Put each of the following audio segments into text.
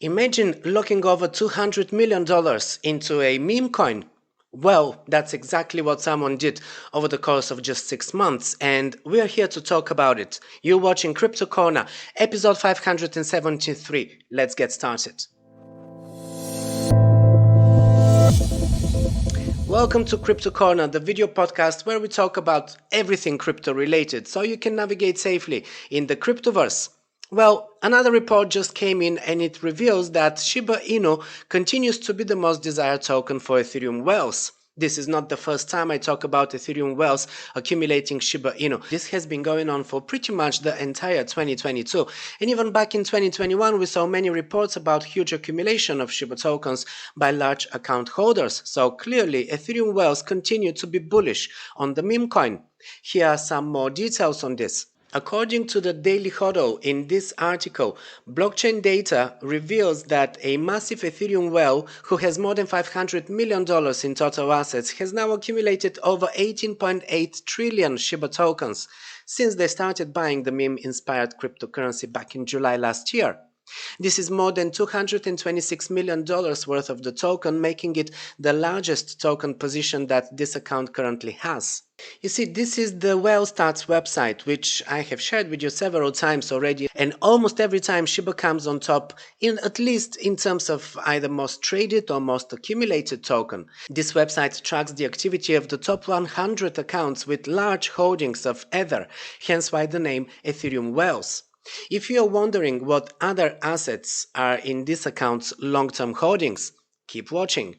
Imagine locking over $200 million into a meme coin. Well, that's exactly what someone did over the course of just 6 months, and we're here to talk about it. You're watching Crypto Corner, episode 573. Let's get started. Welcome to Crypto Corner, the video podcast where we talk about everything crypto related so you can navigate safely in the cryptoverse. Well, another report just came in and it reveals that Shiba Inu continues to be the most desired token for Ethereum Wells. This is not the first time I talk about Ethereum Wells accumulating Shiba Inu. This has been going on for pretty much the entire 2022. And even back in 2021, we saw many reports about huge accumulation of Shiba tokens by large account holders. So clearly, Ethereum Wells continue to be bullish on the meme coin. Here are some more details on this. According to the Daily Hodl in this article, blockchain data reveals that a massive Ethereum whale who has more than $500 million in total assets has now accumulated over 18.8 trillion Shiba tokens since they started buying the meme-inspired cryptocurrency back in July last year. This is more than $226 million worth of the token, making it the largest token position that this account currently has. You see, this is the WhaleStats website, which I have shared with you several times already, and almost every time Shiba comes on top, at least in terms of either most traded or most accumulated token. This website tracks the activity of the top 100 accounts with large holdings of Ether, hence why the name Ethereum Wells. If you are wondering what other assets are in this account's long-term holdings, keep watching.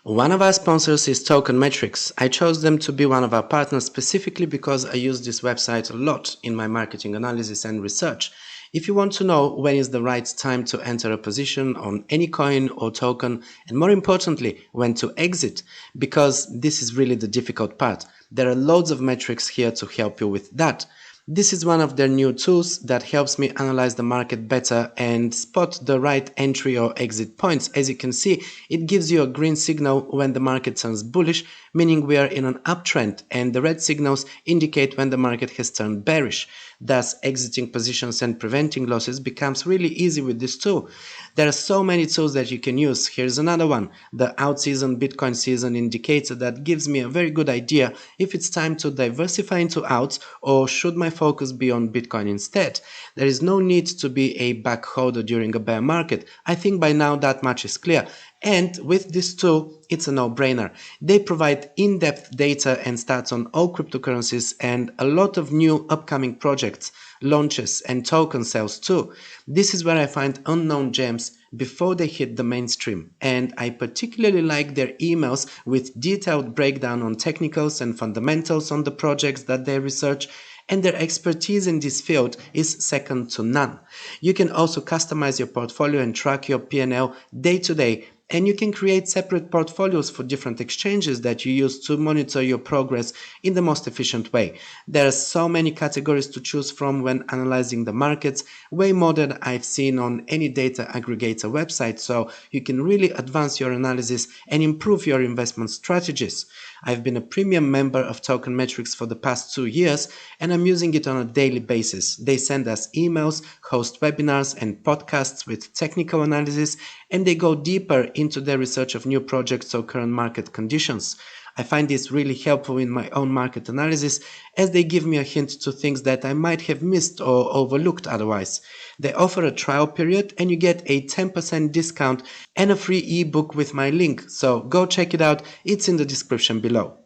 One of our sponsors is Tokenmetrics. I chose them to be one of our partners specifically because I use this website a lot in my marketing analysis and research. If you want to know when is the right time to enter a position on any coin or token, and more importantly, when to exit, because this is really the difficult part. There are loads of metrics here to help you with that. This is one of their new tools that helps me analyze the market better and spot the right entry or exit points. As you can see, it gives you a green signal when the market turns bullish, meaning we are in an uptrend, and the red signals indicate when the market has turned bearish. Thus, exiting positions and preventing losses becomes really easy with this tool. There are so many tools that you can use. Here's another one, the out season Bitcoin season indicator, that gives me a very good idea if it's time to diversify into outs or should my focus be on Bitcoin instead. There is no need to be a back holder during a bear market. I think by now that much is clear. And with this tool, it's a no-brainer. They provide in-depth data and stats on all cryptocurrencies and a lot of new upcoming projects, launches and token sales too. This is where I find unknown gems before they hit the mainstream, and I particularly like their emails with detailed breakdown on technicals and fundamentals on the projects that they research, and their expertise in this field is second to none. You can also customize your portfolio and track your P&L day to day, and you can create separate portfolios for different exchanges that you use to monitor your progress in the most efficient way. There are so many categories to choose from when analyzing the markets, way more than I've seen on any data aggregator website, so you can really advance your analysis and improve your investment strategies. I've been a premium member of Tokenmetrics for the past 2 years, and I'm using it on a daily basis. They send us emails, host webinars and podcasts with technical analysis, and they go deeper into their research of new projects or current market conditions. I find this really helpful in my own market analysis, as they give me a hint to things that I might have missed or overlooked otherwise. They offer a trial period and you get a 10% discount and a free ebook with my link, so go check it out, it's in the description below.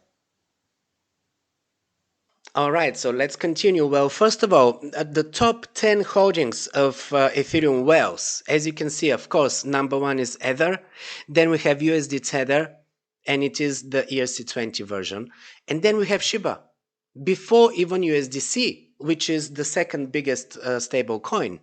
Alright, so let's continue. Well, first of all, the top 10 holdings of Ethereum Wells. As you can see, of course, number one is Ether, then we have USD Tether, and it is the ERC20 version. And then we have Shiba, before even USDC, which is the second biggest stable coin.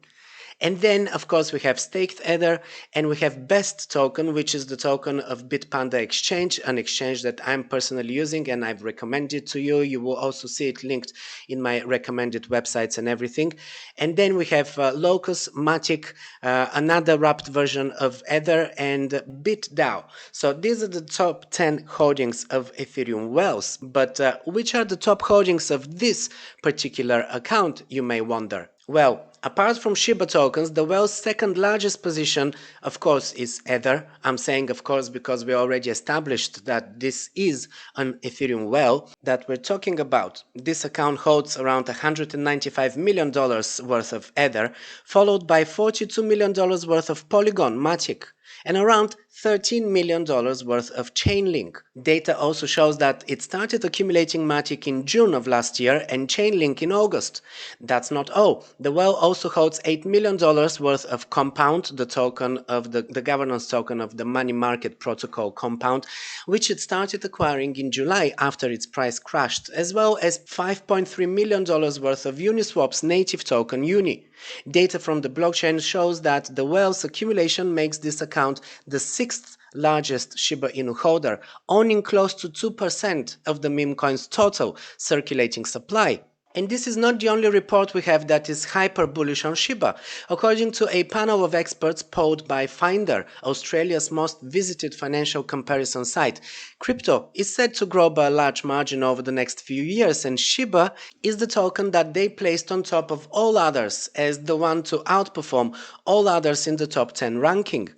And then, of course, we have staked Ether, and we have Best token, which is the token of Bitpanda exchange, an exchange that I'm personally using and I've recommended to you. You will also see it linked in my recommended websites and everything. And then we have Locus, Matic, another wrapped version of Ether, and BitDAO. So these are the top 10 holdings of Ethereum Wells. But which are the top holdings of this particular account, you may wonder? Well, Apart from Shiba tokens, the Wells' second largest position, of course, is Ether. I'm saying of course because we already established that this is an Ethereum well that we're talking about. This account holds around $195 million worth of Ether, followed by $42 million worth of Polygon Matic, and around $13 million worth of Chainlink. Data also shows that it started accumulating Matic in June of last year and Chainlink in August. That's not all. The well also holds $8 million worth of Compound, the token of the governance token of the money market protocol Compound, which it started acquiring in July after its price crashed, as well as $5.3 million worth of Uniswap's native token Uni. Data from the blockchain shows that the Wells accumulation makes this account the sixth largest Shiba Inu holder, owning close to 2% of the meme coin's total circulating supply. And this is not the only report we have that is hyper bullish on Shiba. According to a panel of experts polled by Finder, Australia's most visited financial comparison site, crypto is set to grow by a large margin over the next few years, and Shiba is the token that they placed on top of all others as the one to outperform all others in the top 10 ranking.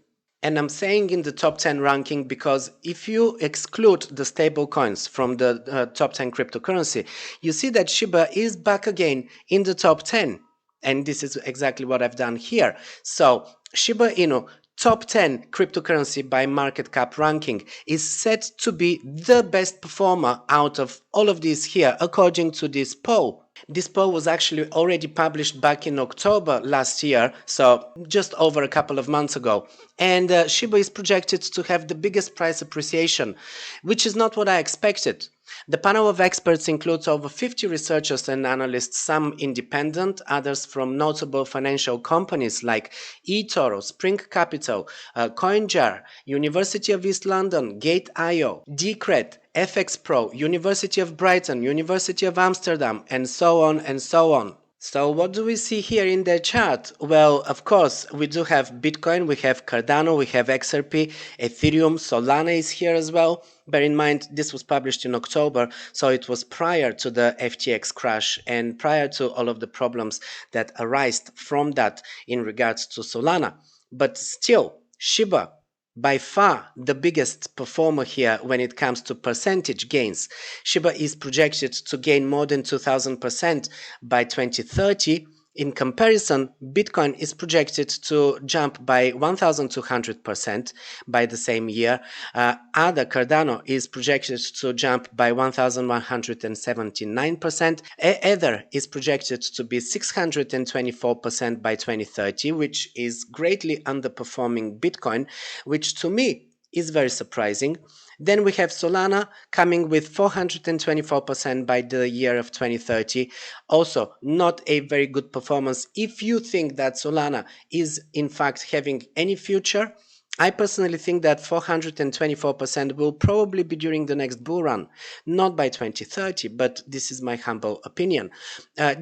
And I'm saying in the top 10 ranking because if you exclude the stable coins from the top 10 cryptocurrency, you see that Shiba is back again in the top 10. And this is exactly what I've done here. So Shiba Inu, top 10 cryptocurrency by market cap ranking, is set to be the best performer out of all of these here, according to this poll. This poll was actually already published back in October last year, so just over a couple of months ago. And Shiba is projected to have the biggest price appreciation, which is not what I expected. The panel of experts includes over 50 researchers and analysts, some independent, others from notable financial companies like eToro, Spring Capital, CoinJar, University of East London, Gate.io, Decred, FX Pro, University of Brighton, University of Amsterdam, and so on and so on. So what do we see here in the chart? Well, of course, we do have Bitcoin, we have Cardano, we have XRP, Ethereum, Solana is here as well. Bear in mind, this was published in October, so it was prior to the FTX crash and prior to all of the problems that arised from that in regards to Solana. But still, Shiba, by far the biggest performer here when it comes to percentage gains. Shiba is projected to gain more than 2000% by 2030. In comparison, Bitcoin is projected to jump by 1,200% by the same year. Other Cardano is projected to jump by 1,179%. Ether is projected to be 624% by 2030, which is greatly underperforming Bitcoin, which to me is very surprising. Then we have Solana coming with 424% by the year of 2030. Also, not a very good performance if you think that Solana is in fact having any future. I personally think that 424% will probably be during the next bull run, not by 2030, but this is my humble opinion.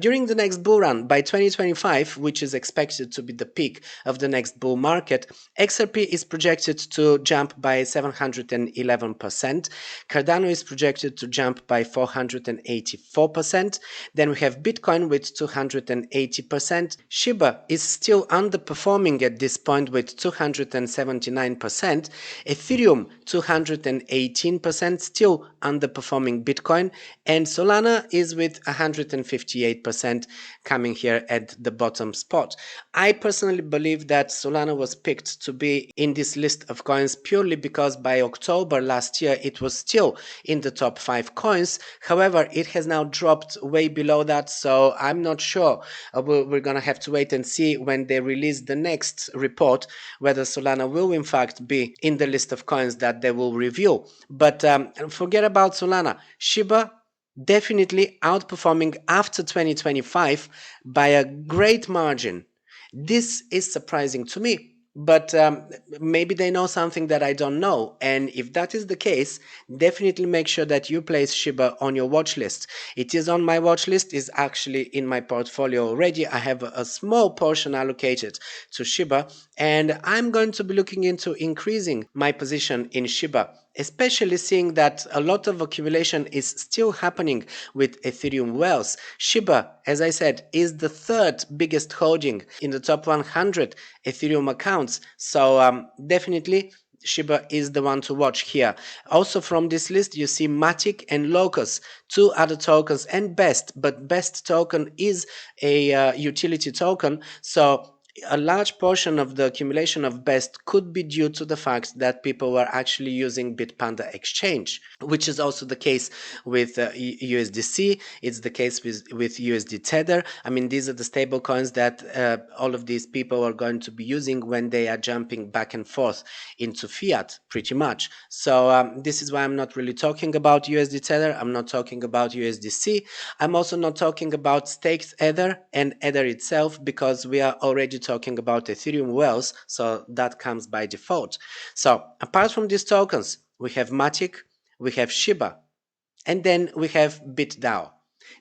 During the next bull run, by 2025, which is expected to be the peak of the next bull market, XRP is projected to jump by 711%, Cardano is projected to jump by 484%, then we have Bitcoin with 280%, Shiba is still underperforming at this point with 279%, Ethereum 218%, still underperforming Bitcoin, and Solana is with 158% coming here at the bottom spot. I personally believe that Solana was picked to be in this list of coins purely because by October last year it was still in the top 5 coins. However, it has now dropped way below that, so I'm not sure. We're gonna have to wait and see when they release the next report whether Solana will in fact be in the list of coins that they will review. But forget about Solana. Shiba definitely outperforming after 2025 by a great margin. This is surprising to me, but maybe they know something that I don't know, and if that is the case, definitely make sure that you place Shiba on your watch list. It is on my watch list, is actually in my portfolio already. I have a small portion allocated to Shiba, and I'm going to be looking into increasing my position in Shiba especially seeing that a lot of accumulation is still happening with Ethereum Wells. Shiba, as I said, is the third biggest holding in the top 100 Ethereum accounts. So definitely Shiba is the one to watch here. Also from this list you see Matic and Locus, two other tokens, and Best, but Best token is a utility token, so a large portion of the accumulation of Best could be due to the fact that people were actually using Bitpanda exchange, which is also the case with USDC. It's the case with USD Tether. I mean, these are the stable coins that all of these people are going to be using when they are jumping back and forth into fiat, pretty much. So this is why I'm not really talking about USD Tether. I'm not talking about USDC. I'm also not talking about staked Ether and Ether itself, because we are already talking about Ethereum Wells, so that comes by default. So apart from these tokens, we have Matic, we have Shiba, and then we have BitDAO.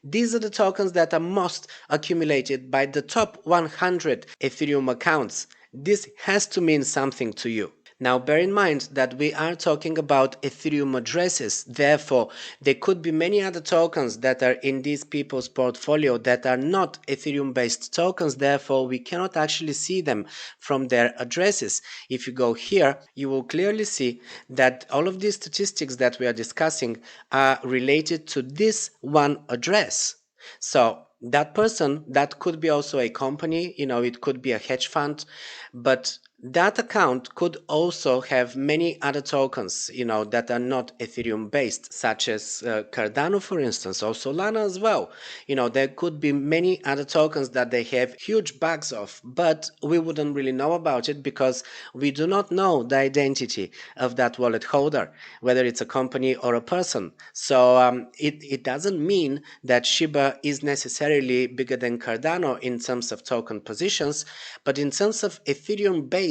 These are the tokens that are most accumulated by the top 100 Ethereum accounts. This has to mean something to you. Now bear in mind that we are talking about Ethereum addresses, therefore there could be many other tokens that are in these people's portfolio that are not Ethereum based tokens, therefore we cannot actually see them from their addresses. If you go here, you will clearly see that all of these statistics that we are discussing are related to this one address. So that person, that could be also a company, it could be a hedge fund, but that account could also have many other tokens, that are not Ethereum based, such as Cardano, for instance, or Solana as well. There could be many other tokens that they have huge bags of, but we wouldn't really know about it because we do not know the identity of that wallet holder, whether it's a company or a person. So it doesn't mean that Shiba is necessarily bigger than Cardano in terms of token positions, but in terms of Ethereum based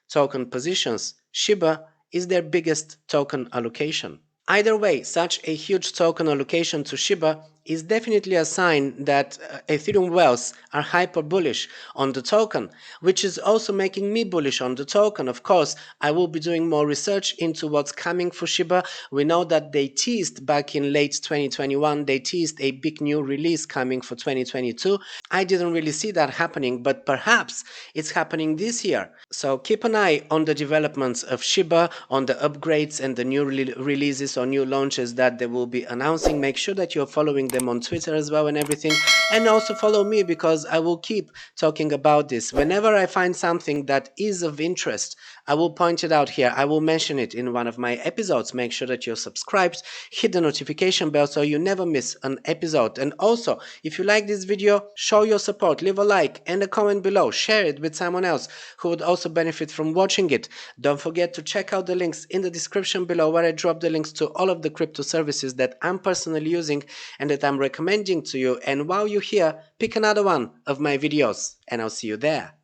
token positions, Shiba is their biggest token allocation. Either way, such a huge token allocation to Shiba is definitely a sign that Ethereum Wells are hyper bullish on the token, which is also making me bullish on the token. Of course, I will be doing more research into what's coming for Shiba. We know that they teased back in late 2021, they teased a big new release coming for 2022. I didn't really see that happening, but perhaps it's happening this year. So keep an eye on the developments of Shiba, on the upgrades and the new releases or new launches that they will be announcing. Make sure that you're following them on Twitter as well and everything, and also follow me because I will keep talking about this. Whenever I find something that is of interest, I will point it out here. I will mention it in one of my episodes. Make sure that you're subscribed, hit the notification bell so you never miss an episode. And also, if you like this video, show your support, leave a like and a comment below, share it with someone else who would also benefit from watching it. Don't forget to check out the links in the description below, where I drop the links to all of the crypto services that I'm personally using and that I'm recommending to you. And while you're here, pick another one of my videos and I'll see you there.